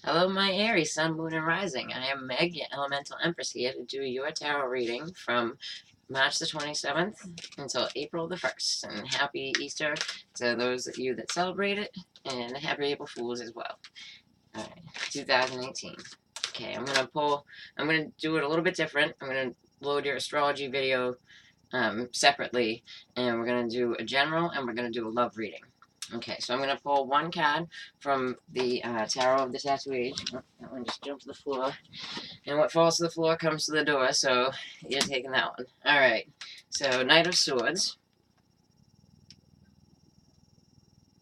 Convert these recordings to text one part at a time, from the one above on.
Hello, my Aries, Sun, Moon, and Rising. I am Meg, your Elemental Empress, here to do your tarot reading from March the 27th until April the 1st. And happy Easter to those of you that celebrate it, and happy April Fools as well. Alright, 2018. Okay, I'm going to do it a little bit different. I'm going to load your astrology video separately, and we're going to do a general, and we're going to do a love reading. Okay, so I'm going to pull one card from the Tarot of the Tattoo Age. Oh, that one just jumped to the floor. And what falls to the floor comes to the door, so you're taking that one. Alright, so Knight of Swords.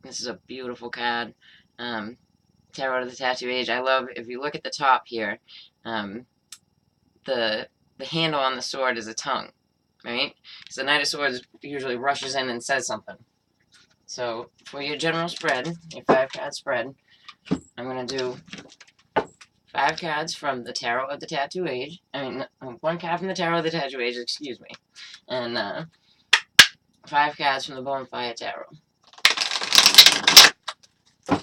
This is a beautiful card. Tarot of the Tattoo Age. I love, if you look at the top here, the handle on the sword is a tongue, right? So the Knight of Swords usually rushes in and says something. So for your general spread, your 5-card spread, I'm going to do 5 cards from the Tarot of the Tattoo Age. I mean, 1 card from the Tarot of the Tattoo Age, excuse me. And 5 cards from the Bonfire Tarot. I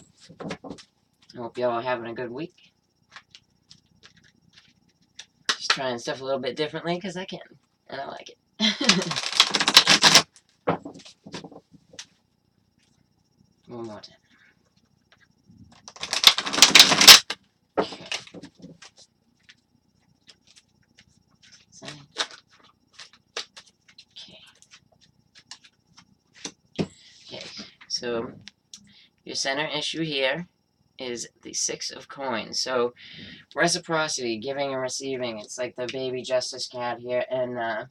hope y'all are having a good week. Just trying stuff a little bit differently because I can, and I like it. One more time. Okay. Okay, so your center issue here is the 6 of Coins. So reciprocity, giving and receiving. It's like the baby justice card here. And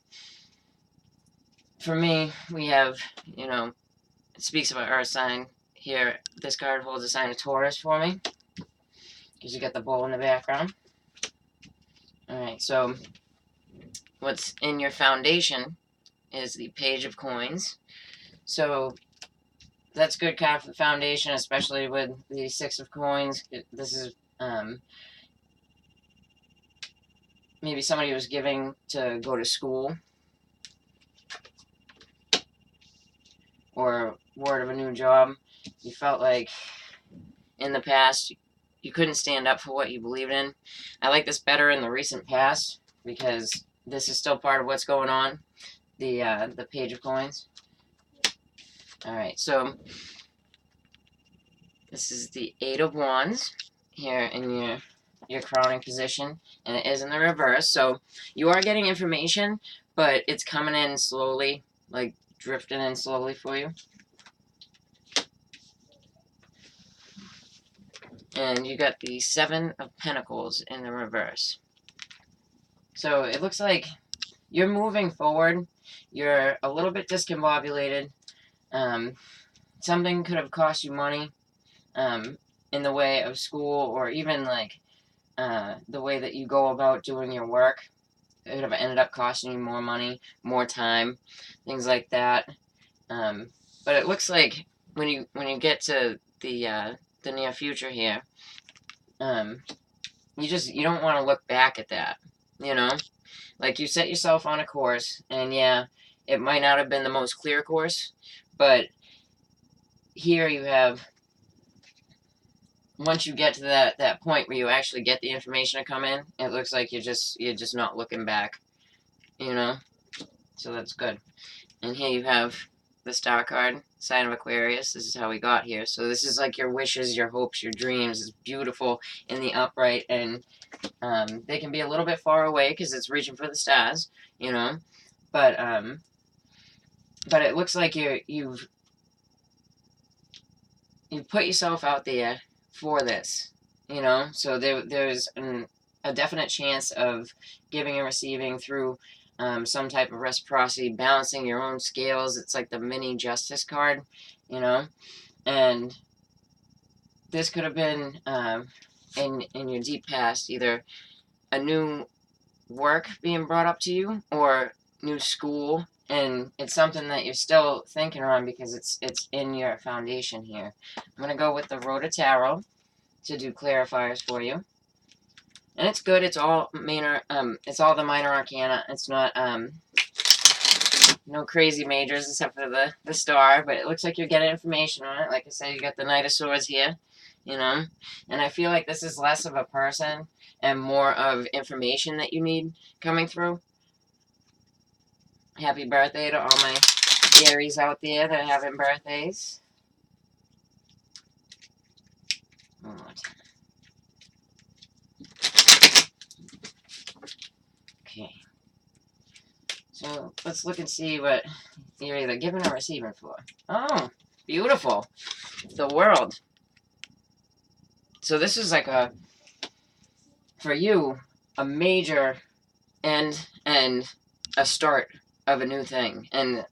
for me, we have, it speaks about our sign here. This card holds a sign of Taurus for me, because you got the bull in the background. Alright, so what's in your foundation is the Page of Coins. So that's good card for the foundation, especially with the 6 of Coins. This is maybe somebody was giving to go to school, or word of a new job. You felt like in the past you couldn't stand up for what you believed in. I like this better in the recent past, because this is still part of what's going on. The Page of Coins. Alright, so this is the 8 of Wands here in your crowning position, and it is in the reverse. So you are getting information, but it's coming in slowly, like drifting in slowly for you. And you got the 7 of Pentacles in the reverse. So it looks like you're moving forward. You're a little bit discombobulated. Something could have cost you money in the way of school, or even like the way that you go about doing your work. It would have ended up costing you more money, more time, things like that. But it looks like when you get to the near future here, you don't want to look back at that, Like, you set yourself on a course, and yeah, it might not have been the most clear course, but here you have, once you get to that point where you actually get the information to come in, it looks like you're just not looking back, So that's good. And here you have the Star card, sign of Aquarius. This is how we got here. So this is like your wishes, your hopes, your dreams. It's beautiful in the upright, and they can be a little bit far away because it's reaching for the stars, But it looks like you've put yourself out there for this, So there's a definite chance of giving and receiving through some type of reciprocity, balancing your own scales. It's like the mini justice card, And this could have been in your deep past, either a new work being brought up to you, or new school, and it's something that you're still thinking on because it's in your foundation here. I'm gonna go with the Rota Tarot to do clarifiers for you. And it's good. It's all minor. It's all the minor arcana. It's not no crazy majors except for the star. But it looks like you're getting information on it. Like I said, you got the Knight of Swords here, you know? And I feel like this is less of a person and more of information that you need coming through. Happy birthday to all my Aries out there that are having birthdays. One more time. Okay. So let's look and see what you're either giving or receiving for. Oh, beautiful. The World. So this is like for you, a major end and a start of a new thing. And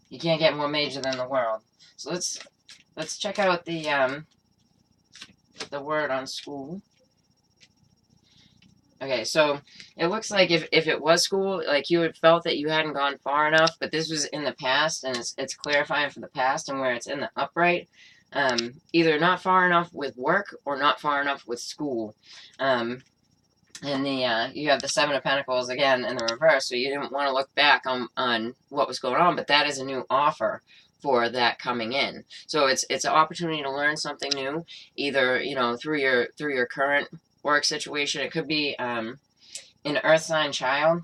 you can't get more major than the World. So let's check out the word on school. Okay, so it looks like if it was school, like you had felt that you hadn't gone far enough, but this was in the past, and it's clarifying for the past, and where it's in the upright, either not far enough with work or not far enough with school. And you have the Seven of Pentacles again in the reverse, so you didn't want to look back on what was going on, but that is a new offer for that coming in. So it's an opportunity to learn something new, either through your current work situation. It could be an earth sign child,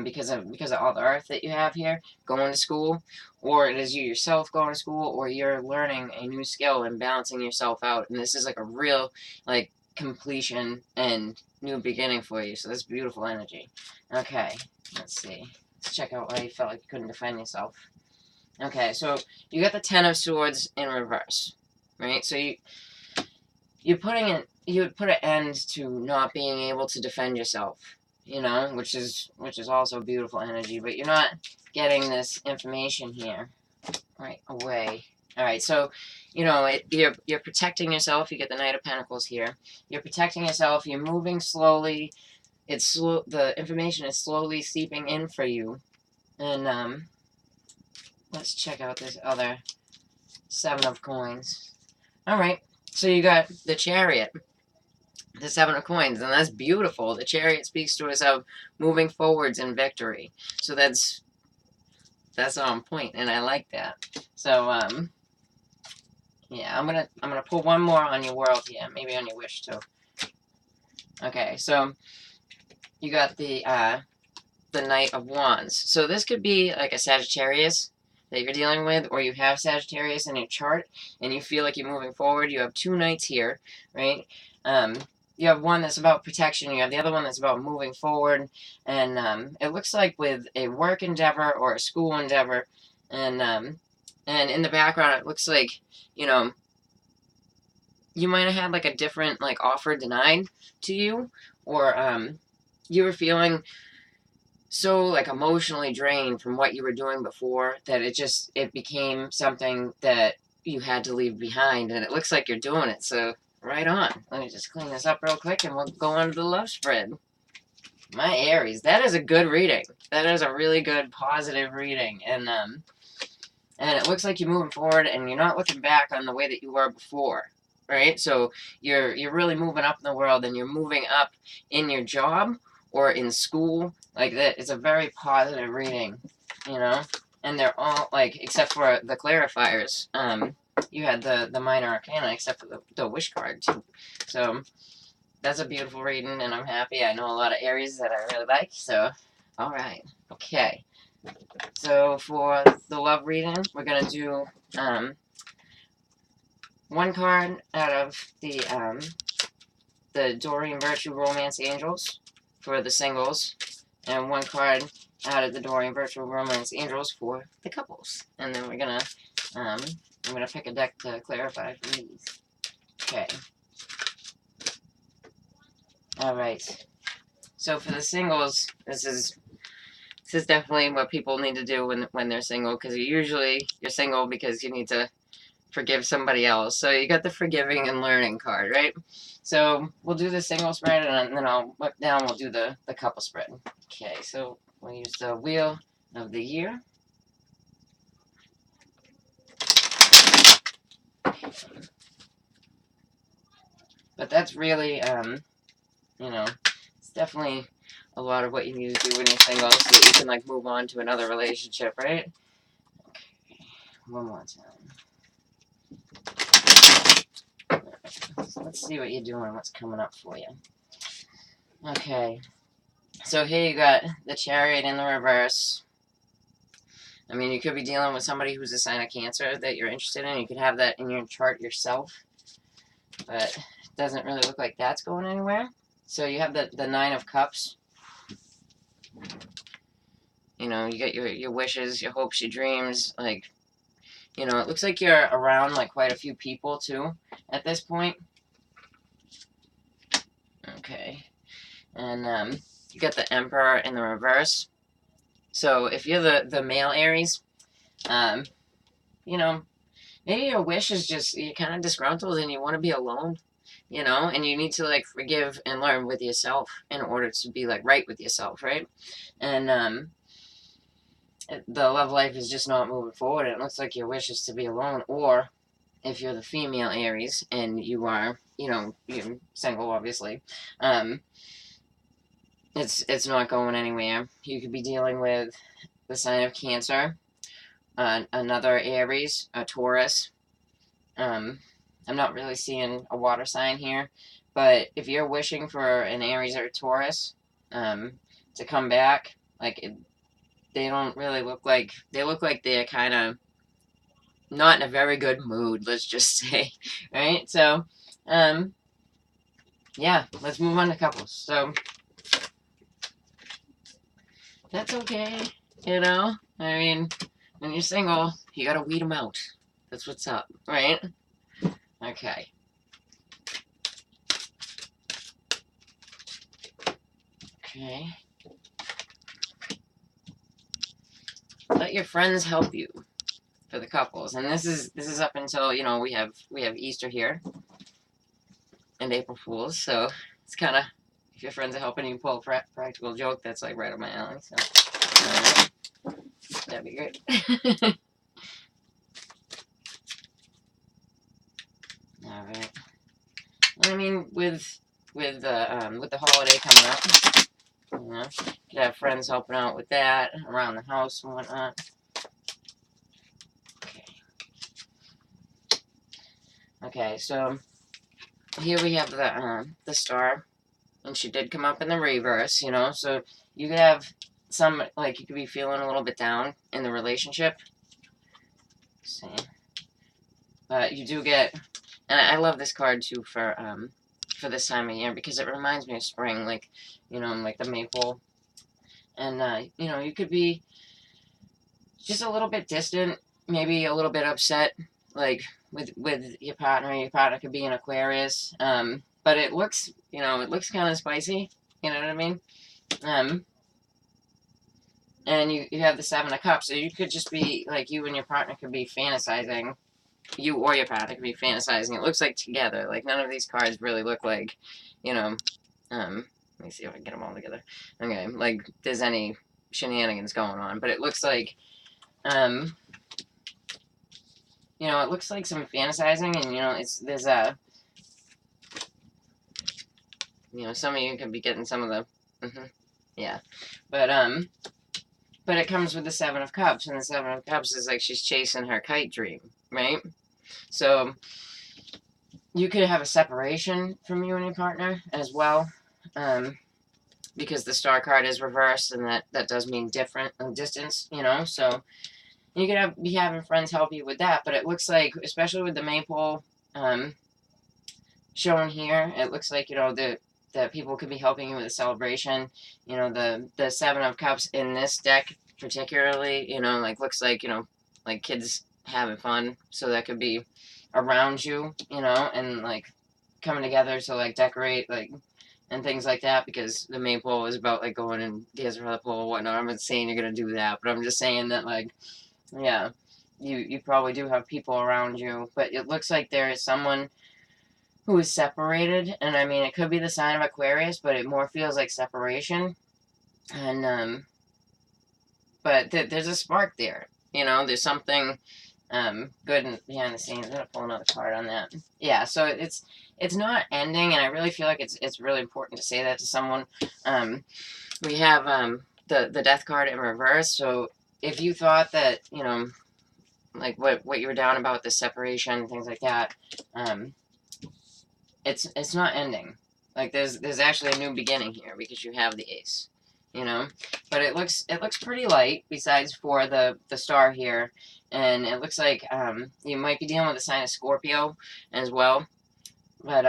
because of all the earth that you have here going to school, or it is you yourself going to school, or you're learning a new skill and balancing yourself out. And this is like a real completion and new beginning for you. So that's beautiful energy. Okay, let's see. Let's check out why you felt like you couldn't defend yourself. Okay, so you got the Ten of Swords in reverse, right? So you would put an end to not being able to defend yourself, which is also beautiful energy, but you're not getting this information here right away. All right, so you're protecting yourself. You get the Knight of Pentacles here. You're protecting yourself. You're moving slowly. It's slow. The information is slowly seeping in for you, and let's check out this other Seven of Coins. All right, so you got the Chariot, the Seven of Coins, and that's beautiful. The Chariot speaks to us of moving forwards in victory. So that's on point, and I like that. So yeah, I'm gonna pull one more on your world here, maybe on your wish too. Okay, so you got the Knight of Wands. So this could be like a Sagittarius that you're dealing with, or you have Sagittarius in your chart, and you feel like you're moving forward. You have two knights here, right? You have one that's about protection. You have the other one that's about moving forward. And it looks like with a work endeavor or a school endeavor, and in the background, it looks like, you might have had like a different offer denied to you, or you were feeling so emotionally drained from what you were doing before that it became something that you had to leave behind, and it looks like you're doing it. So right on. Let me just clean this up real quick and we'll go on to the love spread. My Aries, that is a good reading. That is a really good positive reading, and it looks like you're moving forward and you're not looking back on the way that you were before, right? So you're really moving up in the world, and you're moving up in your job or in school. Like that, it's a very positive reading, and they're all except for the clarifiers. You had the minor arcana, except for the wish card too. So that's a beautiful reading, and I'm happy. I know a lot of Aries that I really like. So, all right, okay. So for the love reading, we're gonna do one card out of the Doreen Virtue Romance Angels for the singles, and one card out of the Doreen Virtual Romance Angels for the couples. And then we're gonna I'm gonna pick a deck to clarify for these. Okay. All right. So for the singles, this is definitely what people need to do when they're single, because you're single because you need to forgive somebody else. So you got the forgiving and learning card, right? So we'll do the single spread, and then I'll whip down. We'll do the couple spread. Okay, so we'll use the Wheel of the Year. But that's really, it's definitely a lot of what you need to do when you're single, so that you can move on to another relationship, right? Okay, one more time. let's see what you're doing, what's coming up for you. Okay, so here you got the Chariot in the reverse. I mean, you could be dealing with somebody who's a sign of Cancer that you're interested in. You could have that in your chart yourself, but it doesn't really look like that's going anywhere. So you have the Nine of Cups. You know, you get your wishes, your hopes, your dreams. Like, you know, it looks like you're around like quite a few people too at this point. Okay, and you got the Emperor in the reverse. So if you're the male Aries, you know, maybe your wish is just you're kind of disgruntled and you want to be alone, you know, and you need to like forgive and learn with yourself in order to be like right with yourself, right? And the love life is just not moving forward. It looks like your wish is to be alone, or if you're the female Aries and you are, you know, you're single, obviously, it's not going anywhere. You could be dealing with the sign of Cancer, another Aries, a Taurus. I'm not really seeing a water sign here, but if you're wishing for an Aries or a Taurus to come back, like they don't really look like they're kind of not in a very good mood. Let's just say, right? So, yeah, let's move on to couples. So that's okay, you know. I mean, when you're single, you gotta weed them out. That's what's up, right? Okay. Okay. Let your friends help you for the couples, and this is up until, you know, we have Easter here and April Fools, so it's kind of, if your friends are helping you pull a practical joke, that's like right up my alley. So that'd be great. All right. I mean, with the holiday coming up, you know, you could have friends helping out with that around the house and whatnot. Okay. Okay, so here we have the star, and she did come up in the reverse, you know, so you could have some, like, you could be feeling a little bit down in the relationship. Let's see. You do get, and I love this card too for this time of year because it reminds me of spring, like, you know, like the maple, and you know, you could be just a little bit distant, maybe a little bit upset, like with your partner. Your partner could be an Aquarius, but it looks, you know, it looks kind of spicy. You know what I mean? And you have the Seven of Cups, so you could just be like, you and your partner could be fantasizing. You or your partner could be fantasizing. It looks like together. Like none of these cards really look like, you know. Let me see if I can get them all together. Okay, like there's any shenanigans going on, but it looks like, you know, it looks like some fantasizing, and you know, there's a, you know, some of you could be getting some of the, yeah, but it comes with the Seven of Cups, and the Seven of Cups is like she's chasing her kite dream, right? So you could have a separation from you and your partner as well, because the Star card is reversed, and that does mean different distance, you know. So you could be having friends help you with that, but it looks like, especially with the Maypole shown here, it looks like, you know, that people could be helping you with a celebration. You know, the Seven of Cups in this deck particularly, you know, like looks like, you know, like kids having fun, so that could be around you, you know, and like coming together to like decorate, like, and things like that, because the Maypole is about like going and dancing around the pole and whatnot. I'm not saying you're gonna do that, but I'm just saying that, like, yeah, you probably do have people around you, but it looks like there is someone who is separated, and I mean, it could be the sign of Aquarius, but it more feels like separation, and but there's a spark there, you know, there's something good behind the scenes. I'm gonna pull another card on that. Yeah, so it's not ending, and I really feel like it's really important to say that to someone. We have the Death card in reverse, so if you thought that, you know, like what you were down about, the separation, things like that, it's not ending. Like there's actually a new beginning here because you have the ace, you know. But it looks pretty light besides for the star here, and it looks like you might be dealing with a sign of Scorpio as well. But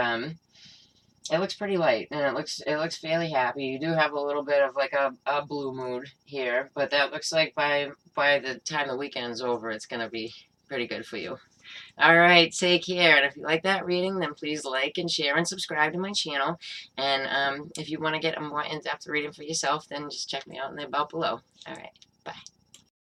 it looks pretty light, and it looks fairly happy. You do have a little bit of like a blue mood here, but that looks like by the time the weekend's over, it's gonna be pretty good for you. All right, take care. And if you like that reading, then please like and share and subscribe to my channel. And if you want to get a more in-depth reading for yourself, then just check me out in the about below. All right, bye.